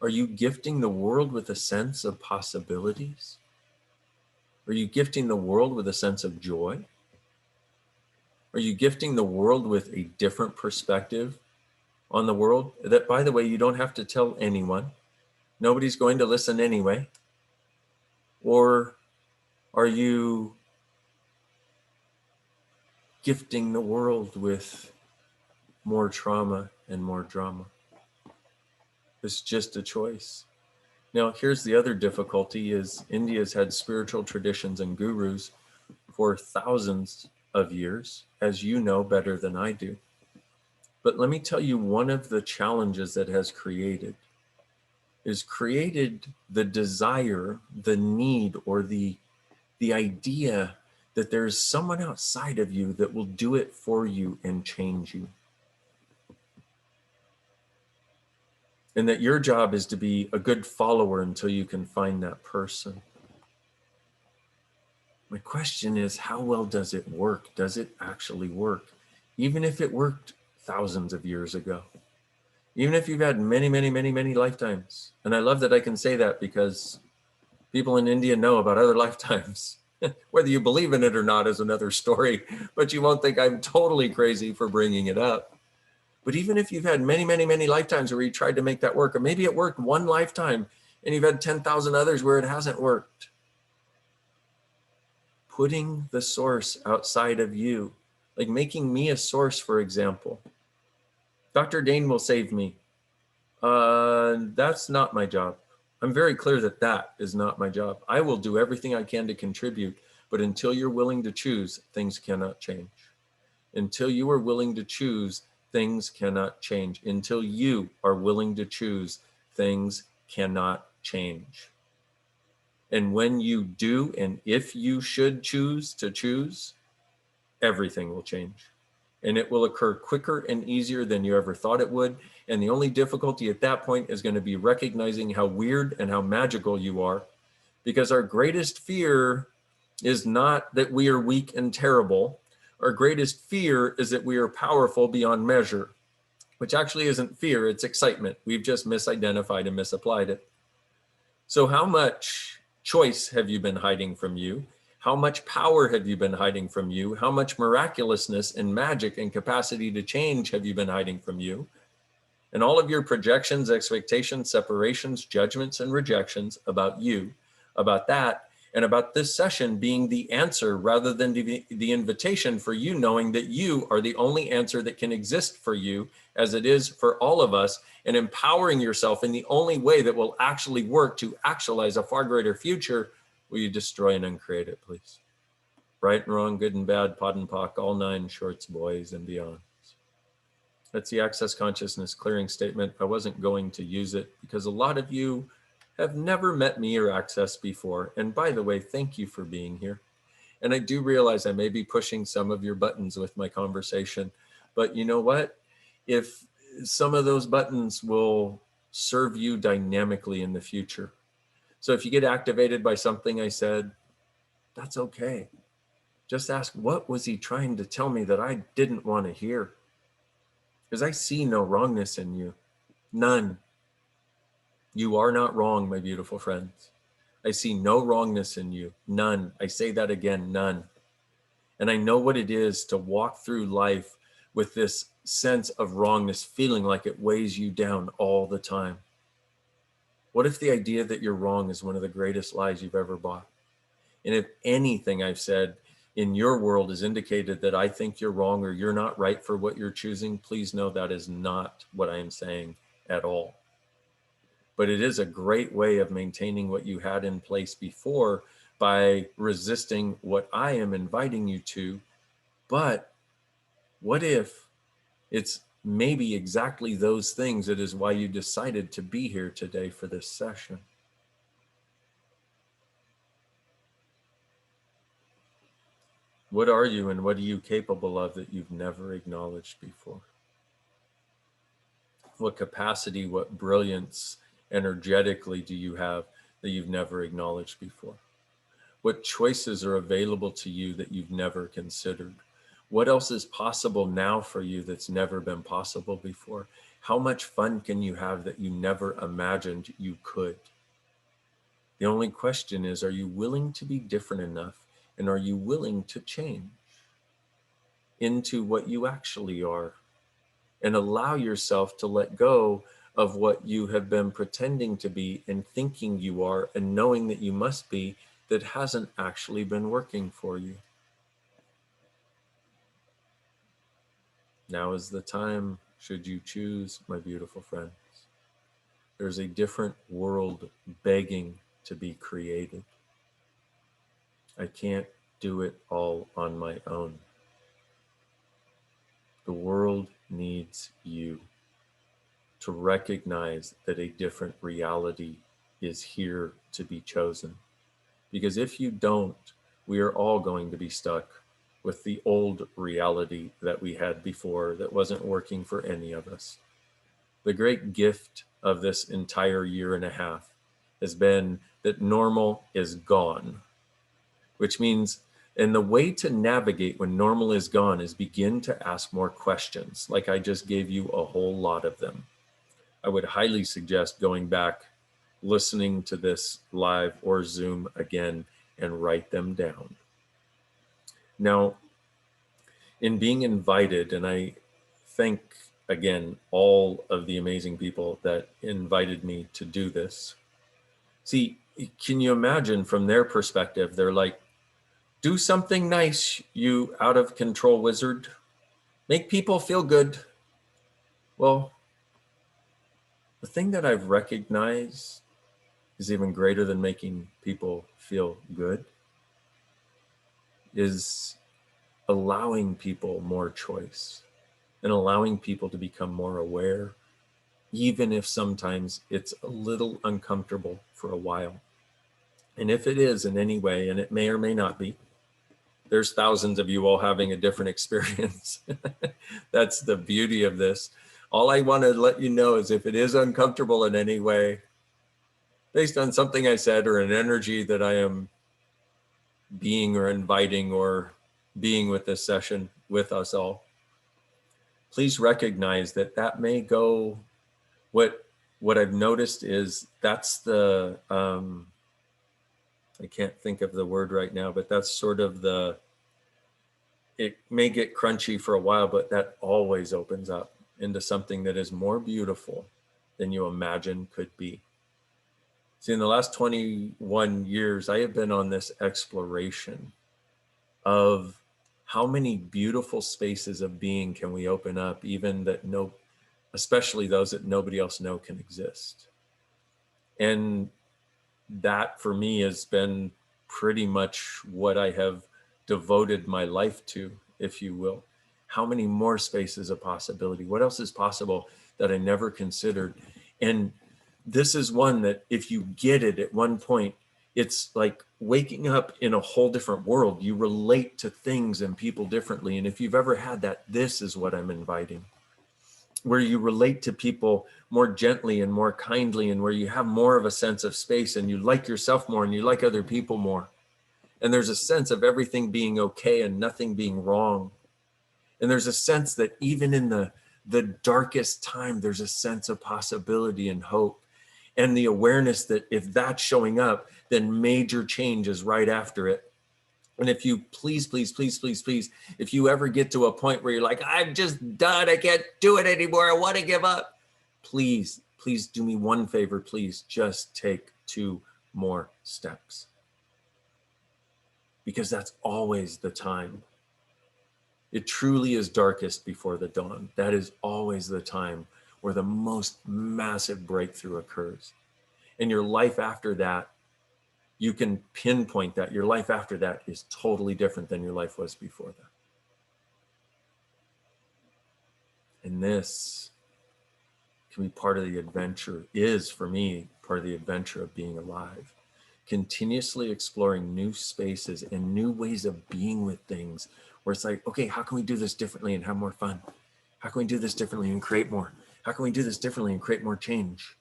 [SPEAKER 3] Are you gifting the world with a sense of possibilities? Are you gifting the world with a sense of joy? Are you gifting the world with a different perspective on the world that, by the way, you don't have to tell anyone? Nobody's going to listen anyway. Or are you gifting the world with more trauma and more drama? It's just a choice. Now, here's the other difficulty is India's had spiritual traditions and gurus for thousands of years, as you know better than I do. But let me tell you, one of the challenges that has created the desire, the need, or the idea that there's someone outside of you that will do it for you and change you. And that your job is to be a good follower until you can find that person. My question is, how well does it work? Does it actually work? Even if it worked thousands of years ago. Even if you've had many lifetimes. And I love that I can say that because people in India know about other lifetimes. Whether you believe in it or not is another story, but you won't think I'm totally crazy for bringing it up. But even if you've had many lifetimes where you tried to make that work, or maybe it worked one lifetime and you've had 10,000 others where it hasn't worked, putting the source outside of you, like making me a source, for example. Dr. Dain will save me. That's not my job. I'm very clear that that is not my job. I will do everything I can to contribute, But until you're willing to choose, things cannot change. Until you are willing to choose, things cannot change. Until you are willing to choose, things cannot change. And when you do, and if you should choose to choose, everything will change. And it will occur quicker and easier than you ever thought it would. And the only difficulty at that point is going to be recognizing how weird and how magical you are. Because our greatest fear is not that we are weak and terrible. Our greatest fear is that we are powerful beyond measure, which actually isn't fear, it's excitement. We've just misidentified and misapplied it. So how much choice have you been hiding from you? How much power have you been hiding from you? How much miraculousness and magic and capacity to change have you been hiding from you? And all of your projections, expectations, separations, judgments, and rejections about you, about that, and about this session being the answer rather than the invitation for you knowing that you are the only answer that can exist for you as it is for all of us, and empowering yourself in the only way that will actually work to actualize a far greater future. Will you destroy and uncreate it, please? Right and wrong, good and bad, pod and pock, all 9 shorts, boys and beyond. That's the Access Consciousness clearing statement. I wasn't going to use it because a lot of you have never met me or Access before. And by the way, thank you for being here. And I do realize I may be pushing some of your buttons with my conversation, but you know what? If some of those buttons will serve you dynamically in the future. So if you get activated by something I said, that's okay. Just ask, what was he trying to tell me that I didn't want to hear? Because I see no wrongness in you. None. You are not wrong, my beautiful friends. I see no wrongness in you. None. I say that again, none. And I know what it is to walk through life with this sense of wrongness, feeling like it weighs you down all the time. What if the idea that you're wrong is one of the greatest lies you've ever bought? And if anything I've said in your world has indicated that I think you're wrong or you're not right for what you're choosing, please know that is not what I am saying at all. But it is a great way of maintaining what you had in place before by resisting what I am inviting you to. But what if it's maybe exactly those things that is why you decided to be here today for this session? What are you and what are you capable of that you've never acknowledged before? What capacity, what brilliance energetically do you have that you've never acknowledged before? What choices are available to you that you've never considered? What else is possible now for you that's never been possible before? How much fun can you have that you never imagined you could? The only question is, are you willing to be different enough? And are you willing to change into what you actually are? And allow yourself to let go of what you have been pretending to be and thinking you are and knowing that you must be, that hasn't actually been working for you. Now is the time, should you choose, my beautiful friends. There's a different world begging to be created. I can't do it all on my own. The world needs you to recognize that a different reality is here to be chosen. Because if you don't, we are all going to be stuck with the old reality that we had before that wasn't working for any of us. The great gift of this entire year and a half has been that normal is gone, which means, and the way to navigate when normal is gone is begin to ask more questions, like I just gave you a whole lot of them. I would highly suggest going back, listening to this live or Zoom again, and write them down. Now, in being invited, and I thank again all of the amazing people that invited me to do this. See, can you imagine from their perspective, they're like, do something nice, you out of control wizard. Make people feel good. Well, the thing that I've recognized is even greater than making people feel good is allowing people more choice and allowing people to become more aware, even if sometimes it's a little uncomfortable for a while. And if it is in any way, and it may or may not be, there's thousands of you all having a different experience. That's the beauty of this. All I want to let you know is if it is uncomfortable in any way, based on something I said or an energy that I am being or inviting or being with this session with us all, please recognize that that may go, what I've noticed is that's the, I can't think of the word right now, but that's sort of the, it may get crunchy for a while, but that always opens up into something that is more beautiful than you imagine could be. See, in the last 21 years, I have been on this exploration of how many beautiful spaces of being can we open up, even that especially those that nobody else know can exist. And that for me has been pretty much what I have devoted my life to, if you will. How many more spaces of possibility? What else is possible that I never considered? And this is one that if you get it at one point, it's like waking up in a whole different world. You relate to things and people differently. And if you've ever had that, this is what I'm inviting, where you relate to people more gently and more kindly, and where you have more of a sense of space and you like yourself more and you like other people more. And there's a sense of everything being okay and nothing being wrong. And there's a sense that even in the darkest time, there's a sense of possibility and hope. And the awareness that if that's showing up, then major change is right after it. And if you please, if you ever get to a point where you're like, I'm just done, I can't do it anymore, I want to give up, please do me one favor, please just take 2 more steps. Because that's always the time. It truly is darkest before the dawn. That is always the time where the most massive breakthrough occurs. And your life after that, you can pinpoint that your life after that is totally different than your life was before that. And this can be part of the adventure, is for me, part of the adventure of being alive. Continuously exploring new spaces and new ways of being with things, where it's like, okay, how can we do this differently and have more fun? How can we do this differently and create more? How can we do this differently and create more change?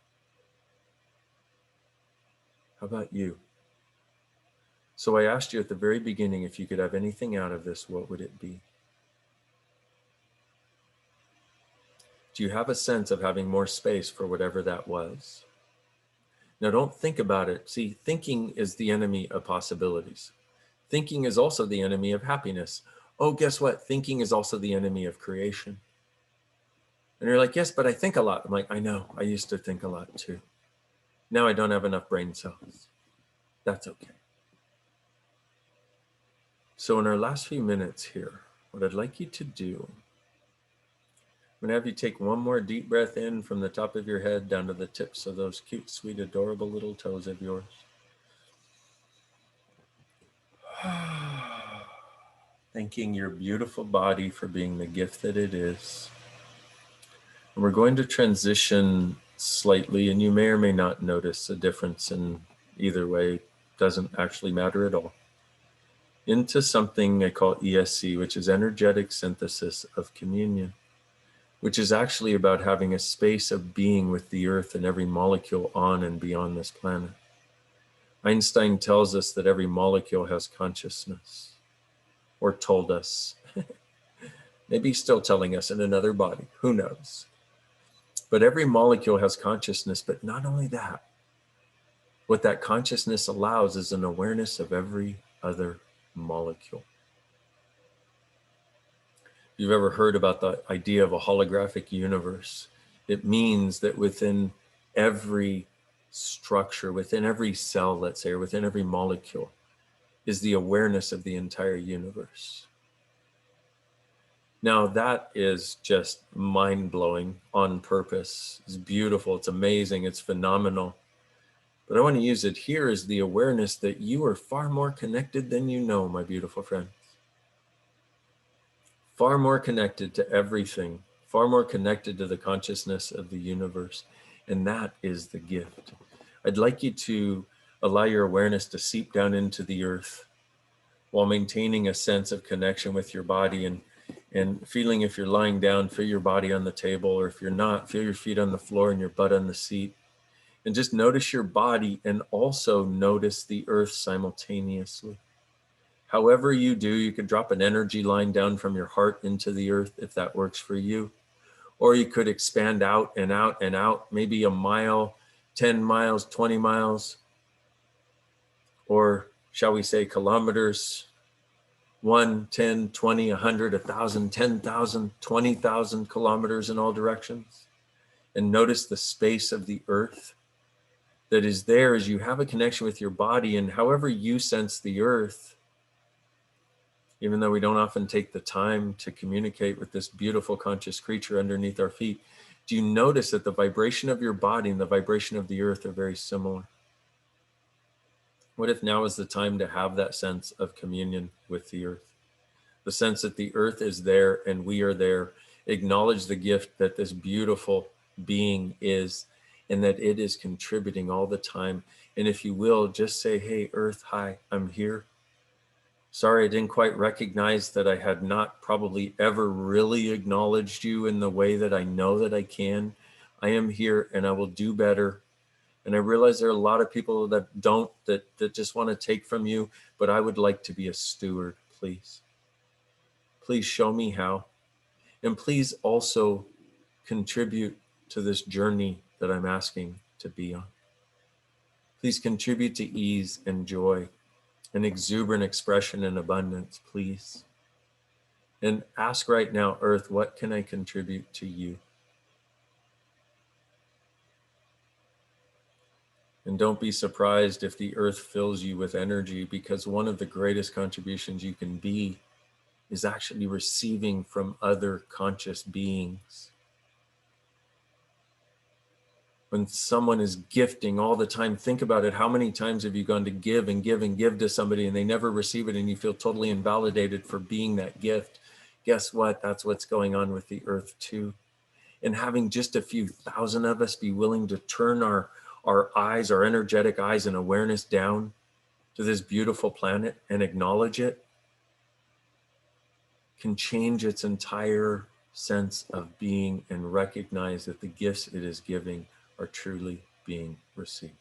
[SPEAKER 3] How about you? So I asked you at the very beginning, if you could have anything out of this, what would it be? Do you have a sense of having more space for whatever that was? Now don't think about it. See, thinking is the enemy of possibilities. Thinking is also the enemy of happiness. Oh, guess what? Thinking is also the enemy of creation. And you're like, yes, but I think a lot. I'm like, I know, I used to think a lot too. Now I don't have enough brain cells. That's okay. So in our last few minutes here, what I'd like you to do, I'm gonna have you take one more deep breath in from the top of your head down to the tips of those cute, sweet, adorable little toes of yours. Thanking your beautiful body for being the gift that it is. And we're going to transition slightly, and you may or may not notice a difference in either way. It doesn't actually matter at all. Into something I call ESC, which is energetic synthesis of communion, which is actually about having a space of being with the earth and every molecule on and beyond this planet. Einstein tells us that every molecule has consciousness, or told us. Maybe he's still telling us in another body, who knows? But every molecule has consciousness, but not only that, what that consciousness allows is an awareness of every other molecule. If you've ever heard about the idea of a holographic universe, it means that within every structure, within every cell, let's say, or within every molecule, is the awareness of the entire universe. Now that is just mind-blowing on purpose. It's beautiful, it's amazing, it's phenomenal. But I want to use it here as the awareness that you are far more connected than you know, my beautiful friends. far more connected to everything, far more connected to the consciousness of the universe. And that is the gift. I'd like you to allow your awareness to seep down into the earth while maintaining a sense of connection with your body, and feeling, if you're lying down, feel your body on the table, or if you're not, feel your feet on the floor and your butt on the seat. And just notice your body, and also notice the earth simultaneously. However you do, you could drop an energy line down from your heart into the earth if that works for you. Or you could expand out and out and out, maybe a mile, 10 miles, 20 miles, or shall we say kilometers, 1, 10, 20, 100, 1,000, 10,000, 20,000 kilometers in all directions. And notice the space of the earth that is there as you have a connection with your body. And however you sense the earth, even though we don't often take the time to communicate with this beautiful conscious creature underneath our feet, do you notice that the vibration of your body and the vibration of the earth are very similar? What if now is the time to have that sense of communion with the earth? The sense that the earth is there and we are there. Acknowledge the gift that this beautiful being is, and that it is contributing all the time. And if you will, just say, hey, earth, hi, I'm here. Sorry, I didn't quite recognize that I had not probably ever really acknowledged you in the way that I know that I can. I am here and I will do better. And I realize there are a lot of people that don't, that just want to take from you, but I would like to be a steward, please. Please show me how. And please also contribute to this journey that I'm asking to be on. Please contribute to ease and joy and exuberant expression and abundance, please. And ask right now, earth, what can I contribute to you? And don't be surprised if the earth fills you with energy, because one of the greatest contributions you can be is actually receiving from other conscious beings. When someone is gifting all the time, think about it. How many times have you gone to give and give and give to somebody and they never receive it, and you feel totally invalidated for being that gift? Guess what? That's what's going on with the earth too. And having just a few thousand of us be willing to turn our eyes, our energetic eyes and awareness down to this beautiful planet and acknowledge it, can change its entire sense of being, and recognize that the gifts it is giving are truly being received.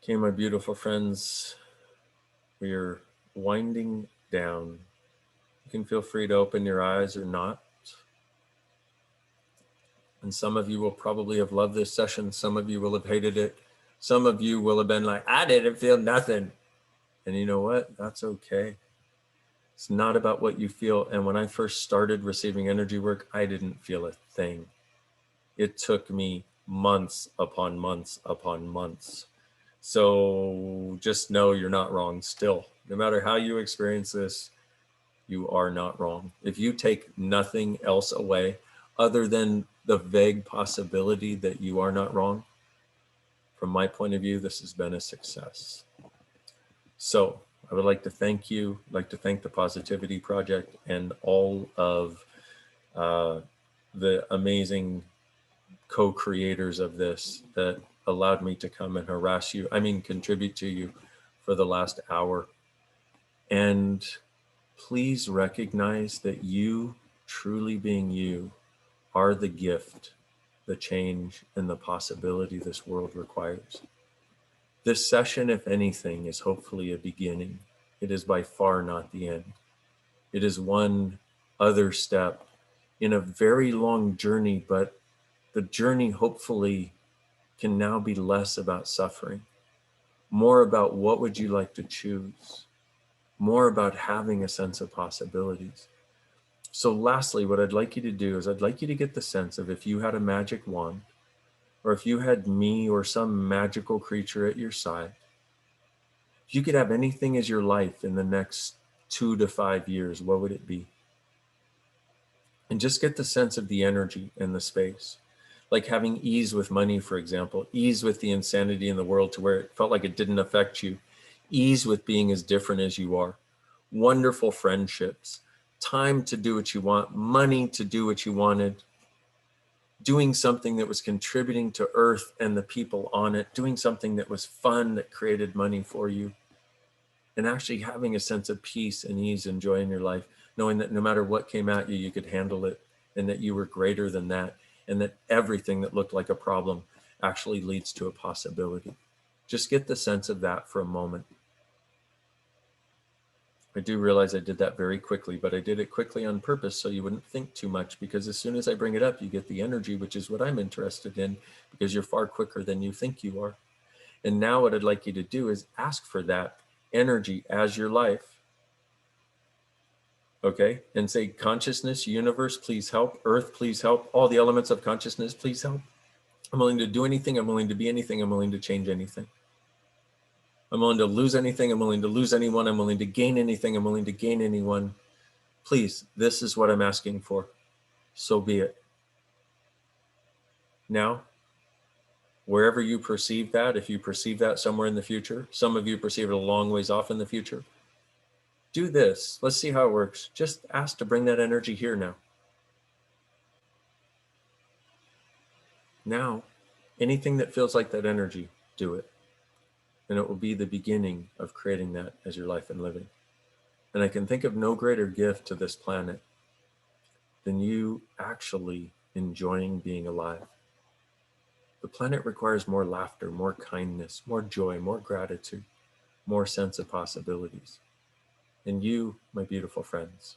[SPEAKER 3] Okay, my beautiful friends, we are winding down. You can feel free to open your eyes or not. And some of you will probably have loved this session. Some of you will have hated it. Some of you will have been like, I didn't feel nothing. And you know what? That's okay. It's not about what you feel. And when I first started receiving energy work, I didn't feel a thing. It took me months upon months upon months. So just know you're not wrong still. No matter how you experience this, you are not wrong. If you take nothing else away other than the vague possibility that you are not wrong, from my point of view, this has been a success. So I would like to thank you, like to thank the Positivity Project and all of the amazing co-creators of this that allowed me to come and contribute to you for the last hour. And please recognize that you, truly being you, are the gift, the change, and the possibility this world requires. This session, if anything, is hopefully a beginning. It is by far not the end. It is one other step in a very long journey, but the journey hopefully can now be less about suffering, more about what would you like to choose, more about having a sense of possibilities. So lastly, what I'd like you to do is I'd like you to get the sense of, if you had a magic wand, or if you had me or some magical creature at your side, if you could have anything as your life in the next 2 to 5 years, what would it be? And just get the sense of the energy and the space. Like having ease with money, for example, ease with the insanity in the world to where it felt like it didn't affect you. ease with being as different as you are, wonderful friendships, time to do what you want, money to do what you wanted, doing something that was contributing to Earth and the people on it, doing something that was fun, that created money for you, and actually having a sense of peace and ease and joy in your life, knowing that no matter what came at you, you could handle it, and that you were greater than that, and that everything that looked like a problem actually leads to a possibility. Just get the sense of that for a moment. I do realize I did that very quickly, but I did it quickly on purpose so you wouldn't think too much, because as soon as I bring it up, you get the energy, which is what I'm interested in, because you're far quicker than you think you are. And now what I'd like you to do is ask for that energy as your life. Okay? And say, consciousness, universe, please help. Earth, please help. All the elements of consciousness, please help. I'm willing to do anything. I'm willing to be anything. I'm willing to change anything. I'm willing to lose anything. I'm willing to lose anyone. I'm willing to gain anything. I'm willing to gain anyone. Please, this is what I'm asking for. So be it. Now, wherever you perceive that, if you perceive that somewhere in the future, some of you perceive it a long ways off in the future, do this. Let's see how it works. Just ask to bring that energy here now. Now, anything that feels like that energy, do it. And it will be the beginning of creating that as your life and living. And I can think of no greater gift to this planet than you actually enjoying being alive. The planet requires more laughter, more kindness, more joy, more gratitude, more sense of possibilities. And you, my beautiful friends,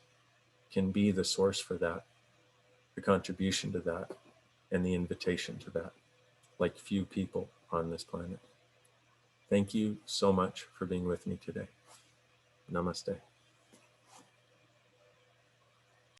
[SPEAKER 3] can be the source for that, the contribution to that, and the invitation to that, like few people on this planet. Thank you so much for being with me today. Namaste.